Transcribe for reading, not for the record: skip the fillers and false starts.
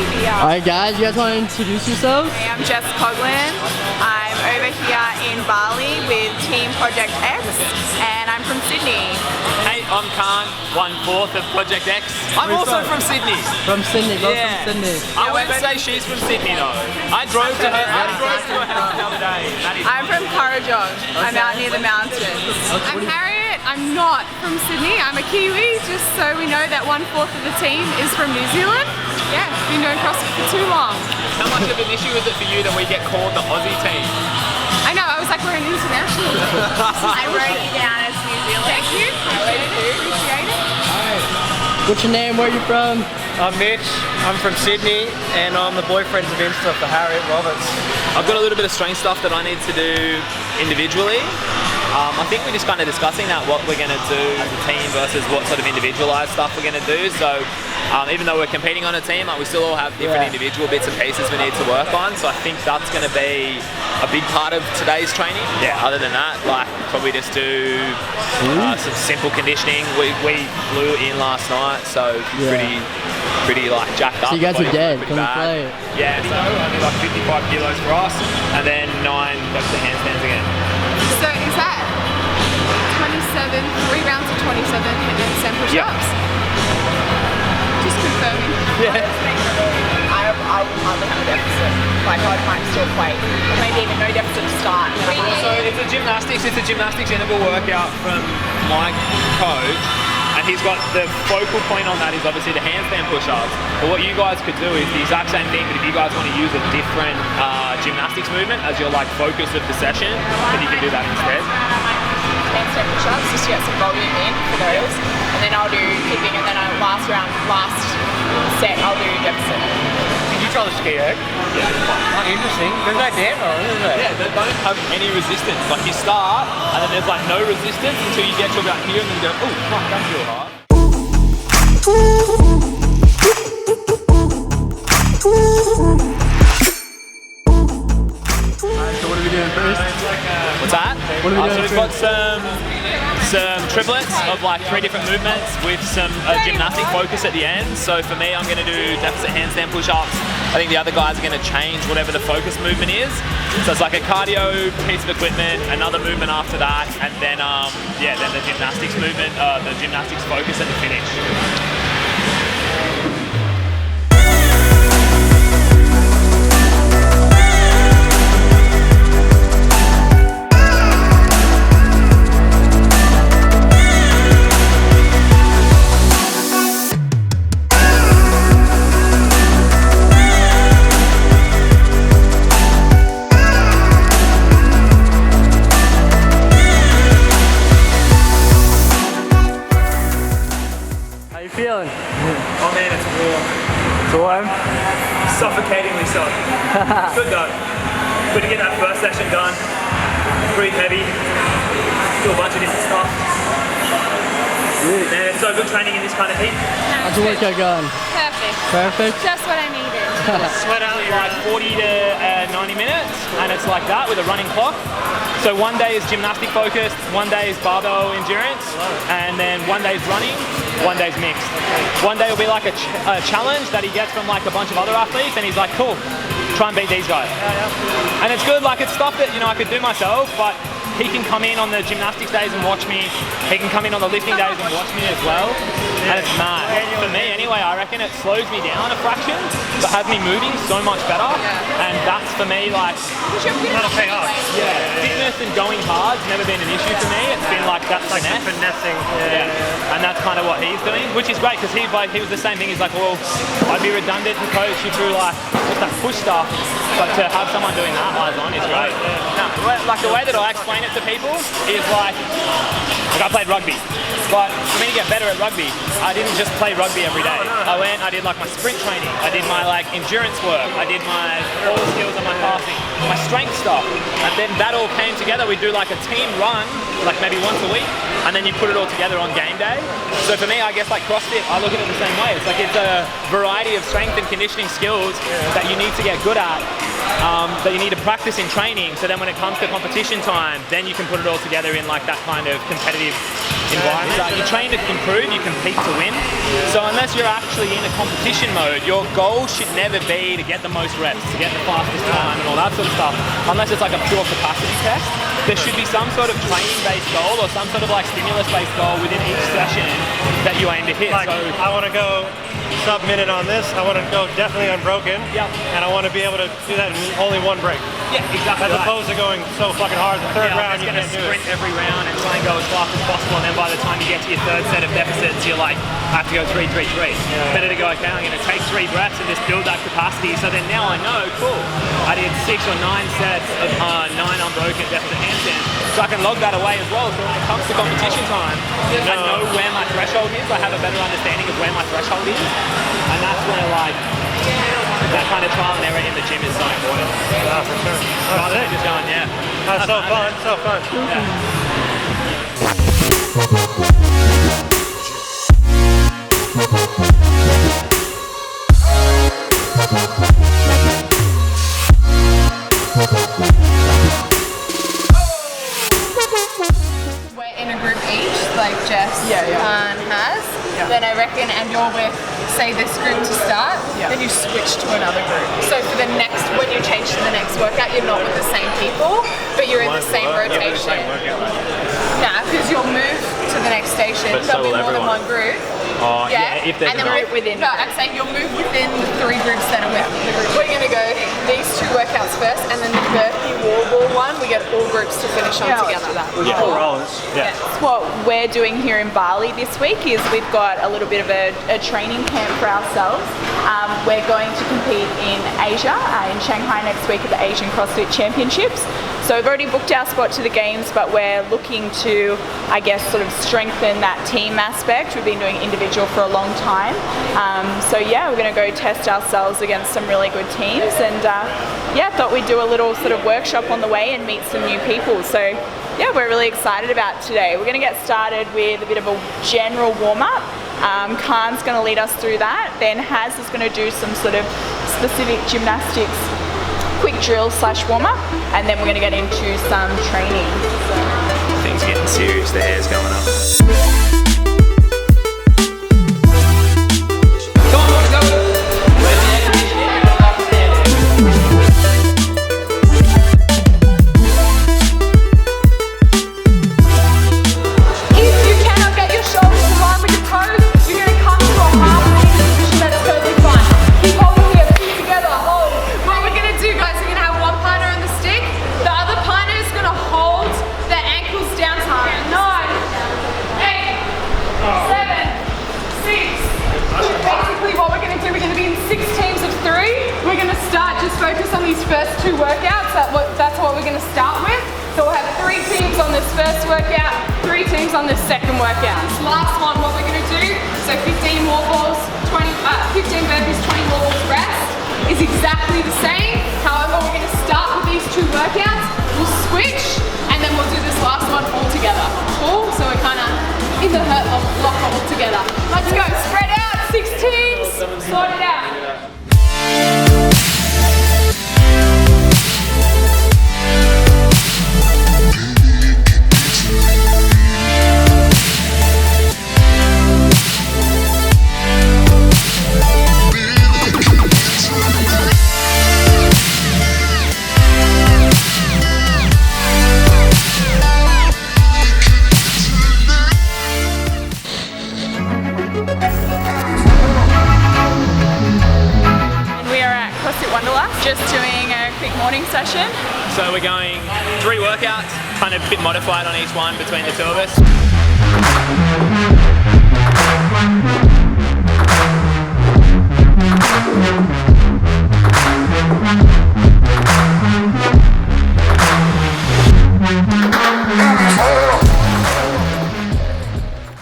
Olivia. Alright guys, you guys want to introduce yourselves? Hey, I'm Jess Coughlin. I'm over here in Bali with Team Project X, and I'm from Sydney. Hey, I'm Khan, 1/4 of Project X. I'm also from Sydney. From Sydney, both Yeah. from Sydney. I wouldn't say she's from Sydney though. I drove to her house the other day. I'm from Kurrajong. I'm out near the mountains. I'm Harriet. I'm not from Sydney. I'm a Kiwi, just so we know that 1/4 of the team is from New Zealand. Yeah, been doing CrossFit for too long. How much of an issue is it for you that we get called the Aussie team? I know, I was like, we're an international. I wrote you down as New Zealand. Thank you. Appreciate it. What's your name? Where are you from? I'm Mitch, I'm from Sydney, and I'm the boyfriend of Insta for Harriet Roberts. I've got a little bit of strength stuff that I need to do individually. I think we're just kind of discussing that, what we're going to do as a team versus what sort of individualized stuff we're going to do. So even though we're competing on a team, we still all have different individual bits and pieces we need to work on. So I think that's going to be a big part of today's training. Yeah. Other than that, like probably just do some simple conditioning. We flew in last night, so pretty like jacked up. So you guys are dead. Pretty Come bad. play it. Yeah, so only like 55 kilos for us, and then 9 reps of handstands again. So is that 27, 3 rounds of 27 and then 10 push-ups? Just confirming. Yeah. I would hardly have a deficit. Like I might still play, or maybe even no deficit to start. So it's a gymnastics interval workout from my coach, and he's got the focal point on that is obviously the handstand push-ups. But what you guys could do is the exact same thing, but if you guys want to use a different gymnastics movement as your like focus of the session, then you can do that instead. Handstand push-ups just to get some volume in for those, and then I'll do keeping, and then last set I'll do deficit. Did you try the ski egg? Yeah. Oh, interesting. There's no damper on it, is there? Yeah, they don't have any resistance. Like you start, and then there's like no resistance until you get to about here, and then you go, oh, fuck, that's real hard. So what are we doing first? What's that? What are we doing so we've got some triplets of like 3 different movements with some gymnastic focus at the end. So for me, I'm going to do deficit handstand push-ups. I think the other guys are going to change whatever the focus movement is. So it's like a cardio piece of equipment, another movement after that, and then then the gymnastics movement, the gymnastics focus at the finish. How you feeling? Oh man, it's warm. It's warm? Suffocatingly so. Good though. Good to get that first session done. Breathe heavy. Do a bunch of different stuff. Man, it's so good training in this kind of heat. How's the workout going? Perfect. Perfect? Just what I needed. Sweat out like 40 to 90 minutes, and it's like that with a running clock. So one day is gymnastic focused, one day is barbell endurance, and then one day is running, one day is mixed. One day will be like a challenge that he gets from like a bunch of other athletes, and he's like, cool, try and beat these guys. And it's good, like it's stuff that I could do myself, but he can come in on the gymnastics days and watch me. He can come in on the lifting days and watch me as well. And it's mad. For me anyway, I reckon it slows me down a fraction, but has me moving so much better. And that's for me like, That'll pay off. fitness and going hard's never been an issue for me. It's been like that Like finesse. the finessing. And that's kind of what he's doing, which is great because he was the same thing. He's like, well, I'd be redundant to coach you through like just that push stuff, but to have someone doing that eyes on is great. Now, like the way that I explain it to people is like I played rugby, but for me to get better at rugby, I didn't just play rugby every day. I did like my sprint training, I did my like endurance work, I did my all the skills on my passing, my strength stuff, and then that all came together. We do like a team run, like maybe once a week, and then you put it all together on game day. So for me, I guess like CrossFit, I look at it the same way. It's like it's a variety of strength and conditioning skills that you need to get good at that you need to practice in training, so then when it comes to competition time, then you can put it all together in like that kind of competitive environment. You train to improve, you compete to win. So unless you're actually in a competition mode, your goal should never be to get the most reps, to get the fastest time and all that sort of stuff, unless it's like a pure capacity test. There should be some sort of training-based goal or some sort of like stimulus-based goal within each session that you aim to hit. Like, So I want to go sub-minute on this. I want to go definitely unbroken. Yeah. And I want to be able to do that in only one break. yeah, exactly. As opposed to going so fucking hard the third round, you're you going to can't do it. sprint every round and try and go as fast as possible, and then by the time you get to your third set of deficits, you're like, I have to go 3-3-3. Better to go, okay, I'm going to take 3 breaths and just build that capacity. So then now I know, cool, I did 6 or 9 sets of 9 unbroken deficit handstands. So I can log that away as well. So when it comes to competition time, I know where my threshold is. I have a better understanding of where my threshold is, and that's where like that kind of trial and error in the gym is so important. Yeah, for sure. Rather than just going, yeah. That's so fun, so fun. We're in a group each, like Jess has. Then I reckon, and you're with, say, this group to start, then you switch to another group. So for the next, when you change to the next workout, you're not with the same people, but you're in the same rotation. Nah, because you'll move to the next station. But so There'll be will more than everyone. one group. Oh, yeah, if there's and then enough. we're within. No, I'm saying you'll move within the 3 groups that are with the group. We're going to go these 2 workouts first, and then the burpee wall ball one, we get all groups to finish on together. Yeah. That's what we're doing here in Bali this week. Is we've got a little bit of a training camp for ourselves. We're going to compete in Asia, in Shanghai next week at the Asian CrossFit Championships. So we've already booked our spot to the games, but we're looking to, I guess, sort of strengthen that team aspect. We've been doing individual for a long time. So yeah, we're going to go test ourselves against some really good teams, and yeah, thought we'd do a little sort of workshop on the way and meet some new people. So yeah, we're really excited about today. We're going to get started with a bit of a general warm-up. Khan's going to lead us through that. Then Haz is going to do some sort of specific gymnastics, quick drill / warm-up, and then we're going to get into some training. Things getting serious, the hair's going up. If you cannot get your shoulders in line with your toes, you're going to come to a half-seated position. That's totally fine. Keep holding here, keep together, hold. What we're going to do, guys, we're going to have one partner on the stick. The other partner is going to hold their ankles down to 9, 8, 7, 6. Basically what we're going to do, we're going to be in 6 teams of 3. We're going to start, just focus on these first 2 workouts. That's what we're going to start with. So we'll have 3 teams on this first workout, 3 teams on this second workout. This last one, what we're going to do, so 15 wall balls, 15 burpees, 20 wall balls rest, is exactly the same. However, we're going to start with these 2 workouts, we'll switch, and then we'll do this last one all together. Cool? So we're kind of in the hurt block all together. Let's go, spread out, 6 teams, sort it out. Just doing a quick morning session. So we're going 3 workouts, kind of a bit modified on each one between the 2 of us.